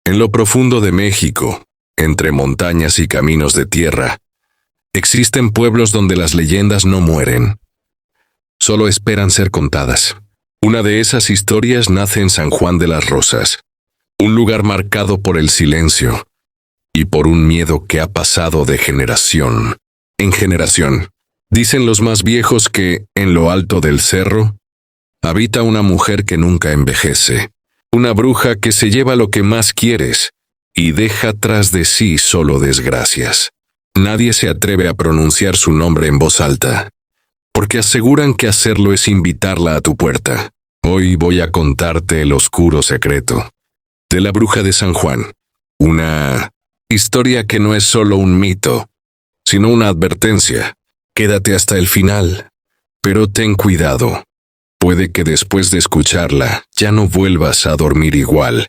En lo profundo de México, entre montañas y caminos de tierra, existen pueblos donde las leyendas no mueren, solo esperan ser contadas. Una de esas historias nace en San Juan de las Rosas, un lugar marcado por el silencio y por un miedo que ha pasado de generación en generación. Dicen los más viejos que, en lo alto del cerro, habita una mujer que nunca envejece, una bruja que se lleva lo que más quieres y deja tras de sí solo desgracias. Nadie se atreve a pronunciar su nombre en voz alta, porque aseguran que hacerlo es invitarla a tu puerta. Hoy voy a contarte el oscuro secreto de la bruja de San Juan, una historia que no es solo un mito, sino una advertencia. Quédate hasta el final, pero ten cuidado. Puede que después de escucharla ya no vuelvas a dormir igual.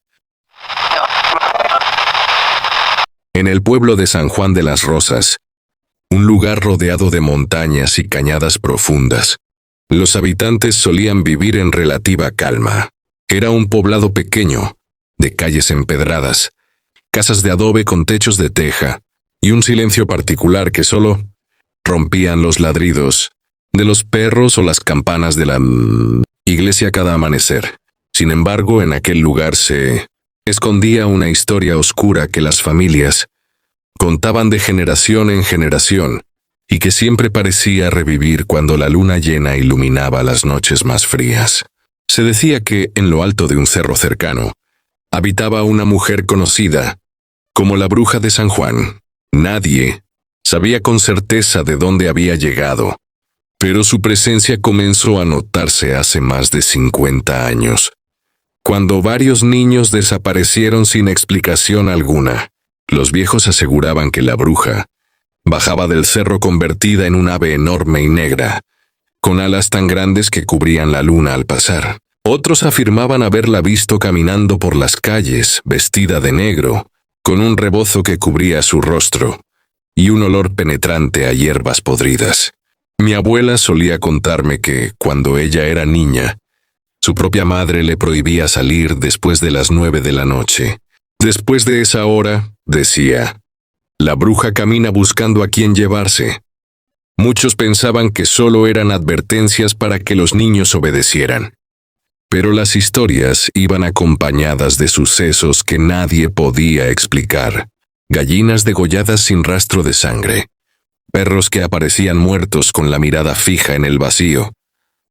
En el pueblo de San Juan de las Rosas, un lugar rodeado de montañas y cañadas profundas, los habitantes solían vivir en relativa calma. Era un poblado pequeño, de calles empedradas, casas de adobe con techos de teja, y un silencio particular que solo rompían los ladridos de los perros o las campanas de la iglesia cada amanecer. Sin embargo, en aquel lugar se escondía una historia oscura que las familias contaban de generación en generación y que siempre parecía revivir cuando la luna llena iluminaba las noches más frías. Se decía que, en lo alto de un cerro cercano, habitaba una mujer conocida como la bruja de San Juan. Nadie sabía con certeza de dónde había llegado, pero su presencia comenzó a notarse hace más de 50 años, cuando varios niños desaparecieron sin explicación alguna. Los viejos aseguraban que la bruja bajaba del cerro convertida en un ave enorme y negra, con alas tan grandes que cubrían la luna al pasar. Otros afirmaban haberla visto caminando por las calles, vestida de negro, con un rebozo que cubría su rostro y un olor penetrante a hierbas podridas. Mi abuela solía contarme que, cuando ella era niña, su propia madre le prohibía salir después de las 9 de la noche. Después de esa hora, decía, la bruja camina buscando a quién llevarse. Muchos pensaban que solo eran advertencias para que los niños obedecieran. Pero las historias iban acompañadas de sucesos que nadie podía explicar. Gallinas degolladas sin rastro de sangre, perros que aparecían muertos con la mirada fija en el vacío,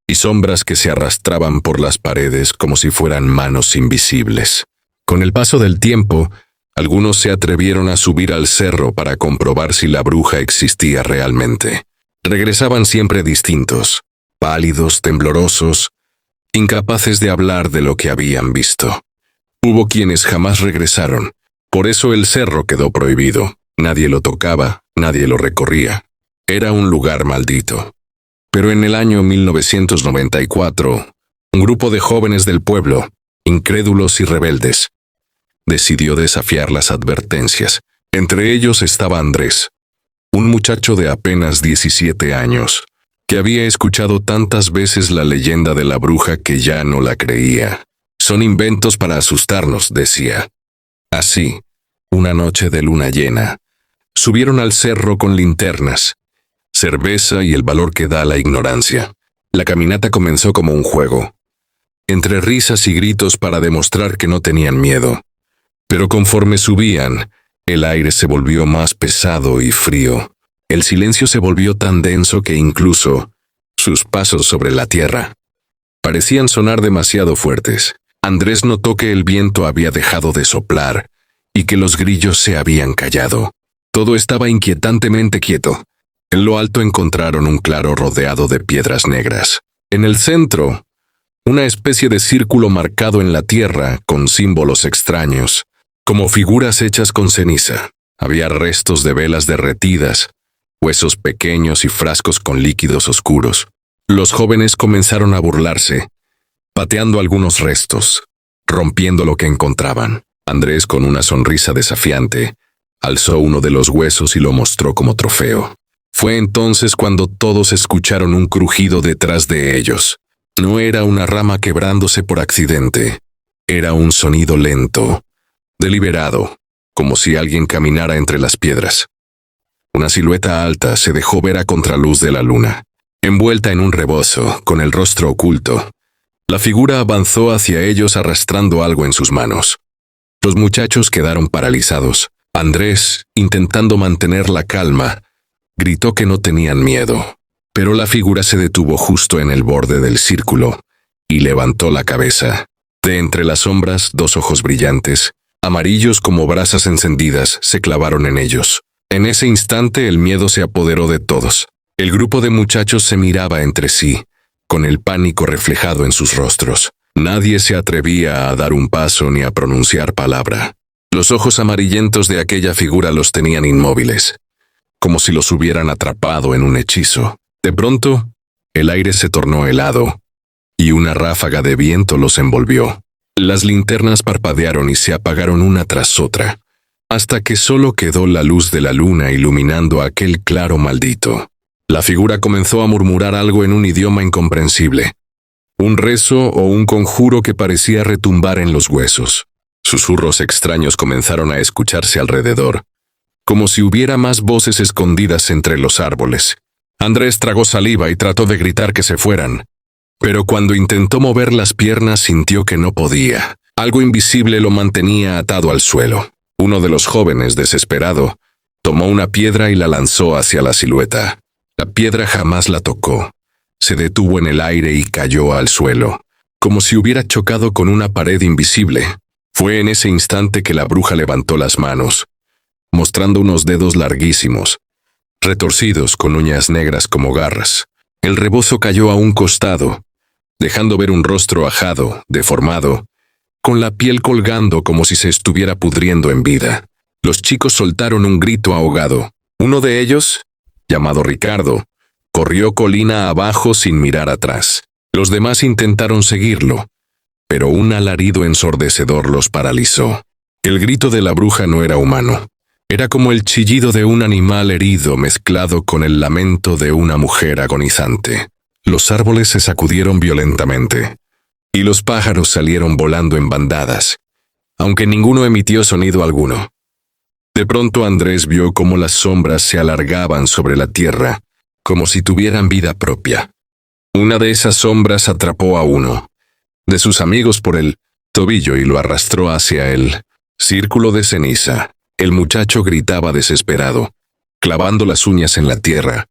y sombras que se arrastraban por las paredes como si fueran manos invisibles. Con el paso del tiempo, algunos se atrevieron a subir al cerro para comprobar si la bruja existía realmente. Regresaban siempre distintos, pálidos, temblorosos, incapaces de hablar de lo que habían visto. Hubo quienes jamás regresaron, por eso el cerro quedó prohibido. Nadie lo tocaba, nadie lo recorría. Era un lugar maldito. Pero en el año 1994, un grupo de jóvenes del pueblo, incrédulos y rebeldes, decidió desafiar las advertencias. Entre ellos estaba Andrés, un muchacho de apenas 17 años, que había escuchado tantas veces la leyenda de la bruja que ya no la creía. Son inventos para asustarnos, decía. Así, una noche de luna llena, subieron al cerro con linternas, cerveza y el valor que da la ignorancia. La caminata comenzó como un juego, entre risas y gritos para demostrar que no tenían miedo. Pero conforme subían, el aire se volvió más pesado y frío. El silencio se volvió tan denso que incluso sus pasos sobre la tierra parecían sonar demasiado fuertes. Andrés notó que el viento había dejado de soplar y que los grillos se habían callado. Todo estaba inquietantemente quieto. En lo alto encontraron un claro rodeado de piedras negras. En el centro, una especie de círculo marcado en la tierra con símbolos extraños, como figuras hechas con ceniza. Había restos de velas derretidas, huesos pequeños y frascos con líquidos oscuros. Los jóvenes comenzaron a burlarse, pateando algunos restos, rompiendo lo que encontraban. Andrés, con una sonrisa desafiante, alzó uno de los huesos y lo mostró como trofeo. Fue entonces cuando todos escucharon un crujido detrás de ellos. No era una rama quebrándose por accidente, era un sonido lento, deliberado, como si alguien caminara entre las piedras. Una silueta alta se dejó ver a contraluz de la luna. Envuelta en un rebozo, con el rostro oculto, la figura avanzó hacia ellos arrastrando algo en sus manos. Los muchachos quedaron paralizados. Andrés, intentando mantener la calma, gritó que no tenían miedo, pero la figura se detuvo justo en el borde del círculo y levantó la cabeza. De entre las sombras, dos ojos brillantes, amarillos como brasas encendidas, se clavaron en ellos. En ese instante el miedo se apoderó de todos. El grupo de muchachos se miraba entre sí, con el pánico reflejado en sus rostros. Nadie se atrevía a dar un paso ni a pronunciar palabra. Los ojos amarillentos de aquella figura los tenían inmóviles, como si los hubieran atrapado en un hechizo. De pronto, el aire se tornó helado, y una ráfaga de viento los envolvió. Las linternas parpadearon y se apagaron una tras otra, hasta que solo quedó la luz de la luna iluminando aquel claro maldito. La figura comenzó a murmurar algo en un idioma incomprensible, un rezo o un conjuro que parecía retumbar en los huesos. Susurros extraños comenzaron a escucharse alrededor, como si hubiera más voces escondidas entre los árboles. Andrés tragó saliva y trató de gritar que se fueran, pero cuando intentó mover las piernas sintió que no podía. Algo invisible lo mantenía atado al suelo. Uno de los jóvenes, desesperado, tomó una piedra y la lanzó hacia la silueta. La piedra jamás la tocó. Se detuvo en el aire y cayó al suelo, como si hubiera chocado con una pared invisible. Fue en ese instante que la bruja levantó las manos, mostrando unos dedos larguísimos, retorcidos con uñas negras como garras. El rebozo cayó a un costado, dejando ver un rostro ajado, deformado, con la piel colgando como si se estuviera pudriendo en vida. Los chicos soltaron un grito ahogado. Uno de ellos, llamado Ricardo, corrió colina abajo sin mirar atrás. Los demás intentaron seguirlo, pero un alarido ensordecedor los paralizó. El grito de la bruja no era humano. Era como el chillido de un animal herido mezclado con el lamento de una mujer agonizante. Los árboles se sacudieron violentamente, y los pájaros salieron volando en bandadas, aunque ninguno emitió sonido alguno. De pronto Andrés vio cómo las sombras se alargaban sobre la tierra, como si tuvieran vida propia. Una de esas sombras atrapó a uno de sus amigos por el tobillo y lo arrastró hacia el círculo de ceniza. El muchacho gritaba desesperado, clavando las uñas en la tierra,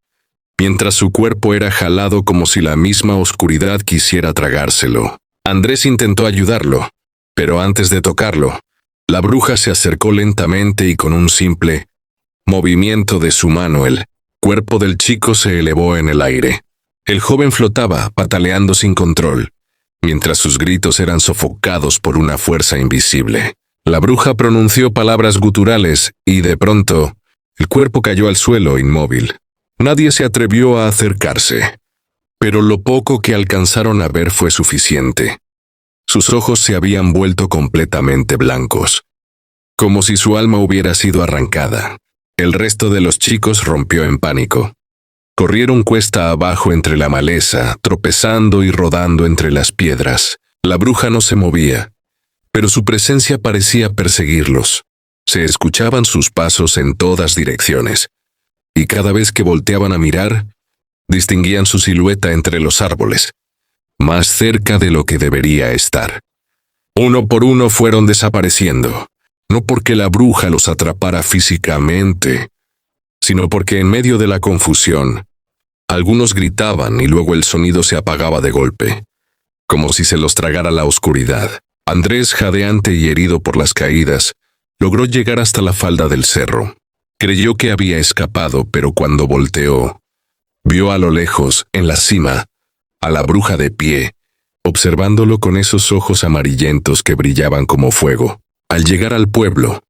mientras su cuerpo era jalado como si la misma oscuridad quisiera tragárselo. Andrés intentó ayudarlo, pero antes de tocarlo, la bruja se acercó lentamente y con un simple movimiento de su mano el cuerpo del chico se elevó en el aire. El joven flotaba, pataleando sin control, mientras sus gritos eran sofocados por una fuerza invisible. La bruja pronunció palabras guturales y, de pronto, el cuerpo cayó al suelo inmóvil. Nadie se atrevió a acercarse, pero lo poco que alcanzaron a ver fue suficiente. Sus ojos se habían vuelto completamente blancos, como si su alma hubiera sido arrancada. El resto de los chicos rompió en pánico. Corrieron cuesta abajo entre la maleza, tropezando y rodando entre las piedras. La bruja no se movía, pero su presencia parecía perseguirlos. Se escuchaban sus pasos en todas direcciones, y cada vez que volteaban a mirar, distinguían su silueta entre los árboles, más cerca de lo que debería estar. Uno por uno fueron desapareciendo, no porque la bruja los atrapara físicamente, sino porque en medio de la confusión, algunos gritaban y luego el sonido se apagaba de golpe, como si se los tragara la oscuridad. Andrés, jadeante y herido por las caídas, logró llegar hasta la falda del cerro. Creyó que había escapado, pero cuando volteó, vio a lo lejos, en la cima, a la bruja de pie, observándolo con esos ojos amarillentos que brillaban como fuego. Al llegar al pueblo,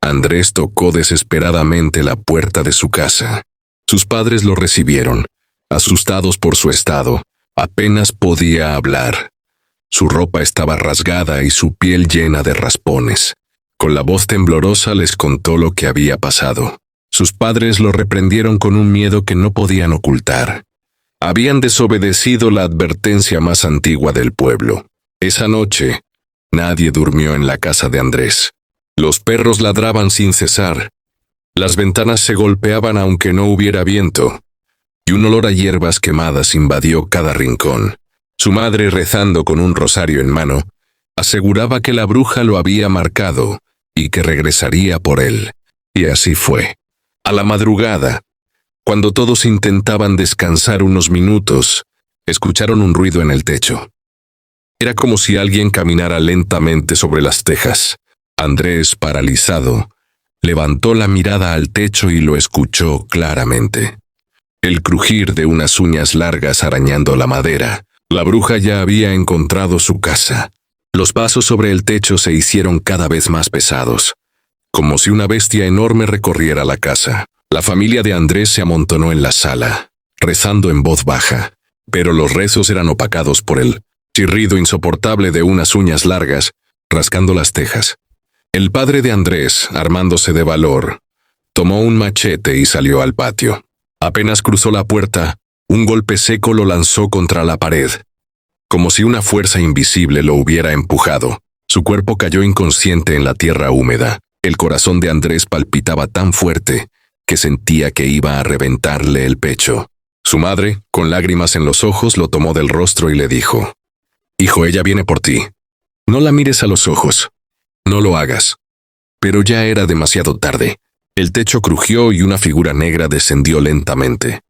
Andrés tocó desesperadamente la puerta de su casa. Sus padres lo recibieron, asustados por su estado. Apenas podía hablar. Su ropa estaba rasgada y su piel llena de raspones. Con la voz temblorosa les contó lo que había pasado. Sus padres lo reprendieron con un miedo que no podían ocultar. Habían desobedecido la advertencia más antigua del pueblo. Esa noche, nadie durmió en la casa de Andrés. Los perros ladraban sin cesar. Las ventanas se golpeaban aunque no hubiera viento, y un olor a hierbas quemadas invadió cada rincón. Su madre, rezando con un rosario en mano, aseguraba que la bruja lo había marcado y que regresaría por él. Y así fue. A la madrugada, cuando todos intentaban descansar unos minutos, escucharon un ruido en el techo. Era como si alguien caminara lentamente sobre las tejas. Andrés, paralizado, levantó la mirada al techo y lo escuchó claramente. El crujir de unas uñas largas arañando la madera. La bruja ya había encontrado su casa. Los pasos sobre el techo se hicieron cada vez más pesados, como si una bestia enorme recorriera la casa. La familia de Andrés se amontonó en la sala, rezando en voz baja, pero los rezos eran opacados por el chirrido insoportable de unas uñas largas, rascando las tejas. El padre de Andrés, armándose de valor, tomó un machete y salió al patio. Apenas cruzó la puerta, un golpe seco lo lanzó contra la pared, como si una fuerza invisible lo hubiera empujado. Su cuerpo cayó inconsciente en la tierra húmeda. El corazón de Andrés palpitaba tan fuerte que sentía que iba a reventarle el pecho. Su madre, con lágrimas en los ojos, lo tomó del rostro y le dijo: «Hijo, ella viene por ti. No la mires a los ojos. No lo hagas». Pero ya era demasiado tarde. El techo crujió y una figura negra descendió lentamente.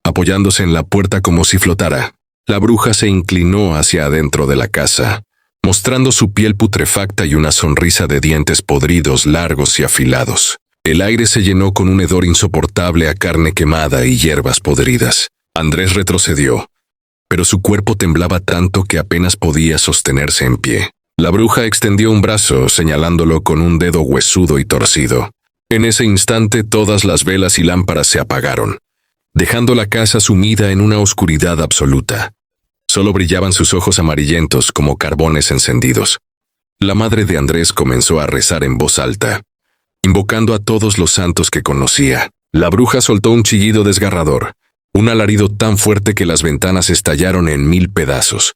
Apoyándose en la puerta como si flotara, la bruja se inclinó hacia adentro de la casa, mostrando su piel putrefacta y una sonrisa de dientes podridos largos y afilados. El aire se llenó con un hedor insoportable a carne quemada y hierbas podridas. Andrés retrocedió, pero su cuerpo temblaba tanto que apenas podía sostenerse en pie. La bruja extendió un brazo, señalándolo con un dedo huesudo y torcido. En ese instante todas las velas y lámparas se apagaron, dejando la casa sumida en una oscuridad absoluta. Solo brillaban sus ojos amarillentos como carbones encendidos. La madre de Andrés comenzó a rezar en voz alta, invocando a todos los santos que conocía. La bruja soltó un chillido desgarrador, un alarido tan fuerte que las ventanas estallaron en 1000 pedazos,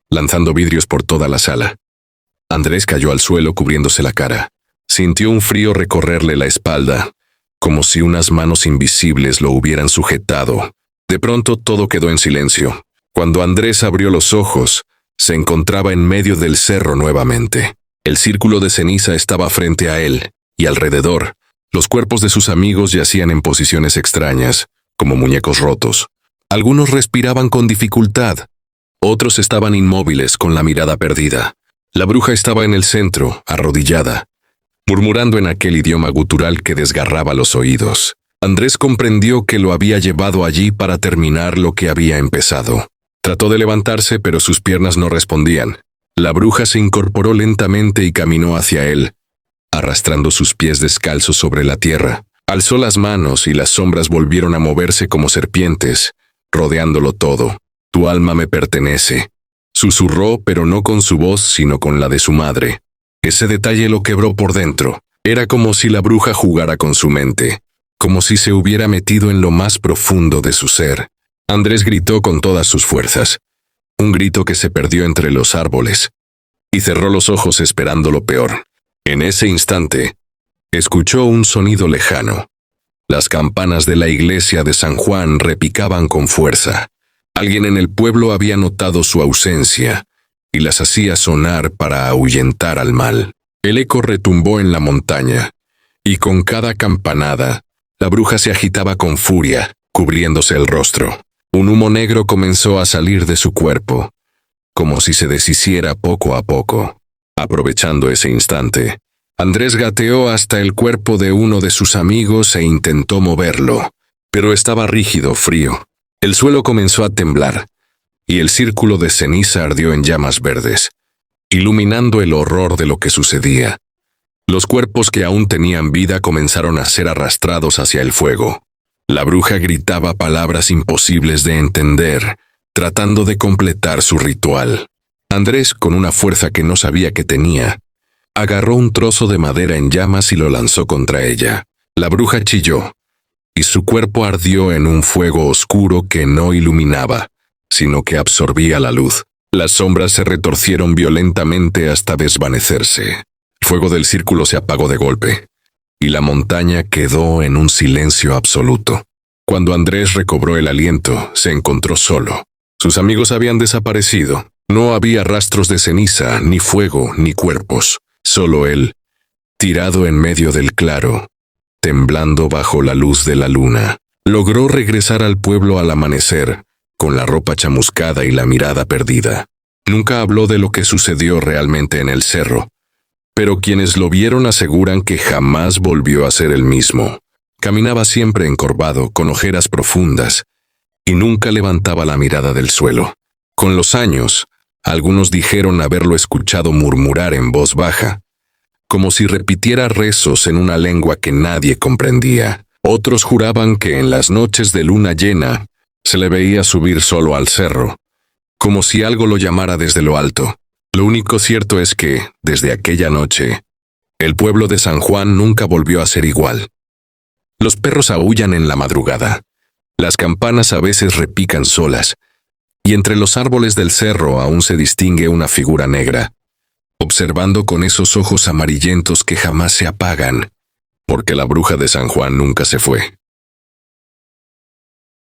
lanzando vidrios por toda la sala. Andrés cayó al suelo cubriéndose la cara. Sintió un frío recorrerle la espalda, como si unas manos invisibles lo hubieran sujetado. De pronto todo quedó en silencio. Cuando Andrés abrió los ojos, se encontraba en medio del cerro nuevamente. El círculo de ceniza estaba frente a él, y alrededor, los cuerpos de sus amigos yacían en posiciones extrañas, como muñecos rotos. Algunos respiraban con dificultad, otros estaban inmóviles con la mirada perdida. La bruja estaba en el centro, arrodillada, murmurando en aquel idioma gutural que desgarraba los oídos. Andrés comprendió que lo había llevado allí para terminar lo que había empezado. Trató de levantarse, pero sus piernas no respondían. La bruja se incorporó lentamente y caminó hacia él, arrastrando sus pies descalzos sobre la tierra. Alzó las manos y las sombras volvieron a moverse como serpientes, rodeándolo todo. «Tu alma me pertenece», susurró, pero no con su voz, sino con la de su madre. Ese detalle lo quebró por dentro. Era como si la bruja jugara con su mente, como si se hubiera metido en lo más profundo de su ser. Andrés gritó con todas sus fuerzas, un grito que se perdió entre los árboles, y cerró los ojos esperando lo peor. En ese instante, escuchó un sonido lejano. Las campanas de la iglesia de San Juan repicaban con fuerza. Alguien en el pueblo había notado su ausencia y las hacía sonar para ahuyentar al mal. El eco retumbó en la montaña, y con cada campanada, la bruja se agitaba con furia, cubriéndose el rostro. Un humo negro comenzó a salir de su cuerpo, como si se deshiciera poco a poco. Aprovechando ese instante, Andrés gateó hasta el cuerpo de uno de sus amigos e intentó moverlo, pero estaba rígido, frío. El suelo comenzó a temblar, y el círculo de ceniza ardió en llamas verdes, iluminando el horror de lo que sucedía. Los cuerpos que aún tenían vida comenzaron a ser arrastrados hacia el fuego. La bruja gritaba palabras imposibles de entender, tratando de completar su ritual. Andrés, con una fuerza que no sabía que tenía, agarró un trozo de madera en llamas y lo lanzó contra ella. La bruja chilló, y su cuerpo ardió en un fuego oscuro que no iluminaba, sino que absorbía la luz. Las sombras se retorcieron violentamente hasta desvanecerse. El fuego del círculo se apagó de golpe, y la montaña quedó en un silencio absoluto. Cuando Andrés recobró el aliento, se encontró solo. Sus amigos habían desaparecido. No había rastros de ceniza, ni fuego, ni cuerpos. Solo él, tirado en medio del claro, temblando bajo la luz de la luna. Logró regresar al pueblo al amanecer, con la ropa chamuscada y la mirada perdida. Nunca habló de lo que sucedió realmente en el cerro, pero quienes lo vieron aseguran que jamás volvió a ser el mismo. Caminaba siempre encorvado, con ojeras profundas, y nunca levantaba la mirada del suelo. Con los años, algunos dijeron haberlo escuchado murmurar en voz baja, como si repitiera rezos en una lengua que nadie comprendía. Otros juraban que en las noches de luna llena se le veía subir solo al cerro, como si algo lo llamara desde lo alto. Lo único cierto es que, desde aquella noche, el pueblo de San Juan nunca volvió a ser igual. Los perros aúllan en la madrugada, las campanas a veces repican solas, y entre los árboles del cerro aún se distingue una figura negra, observando con esos ojos amarillentos que jamás se apagan, porque la bruja de San Juan nunca se fue.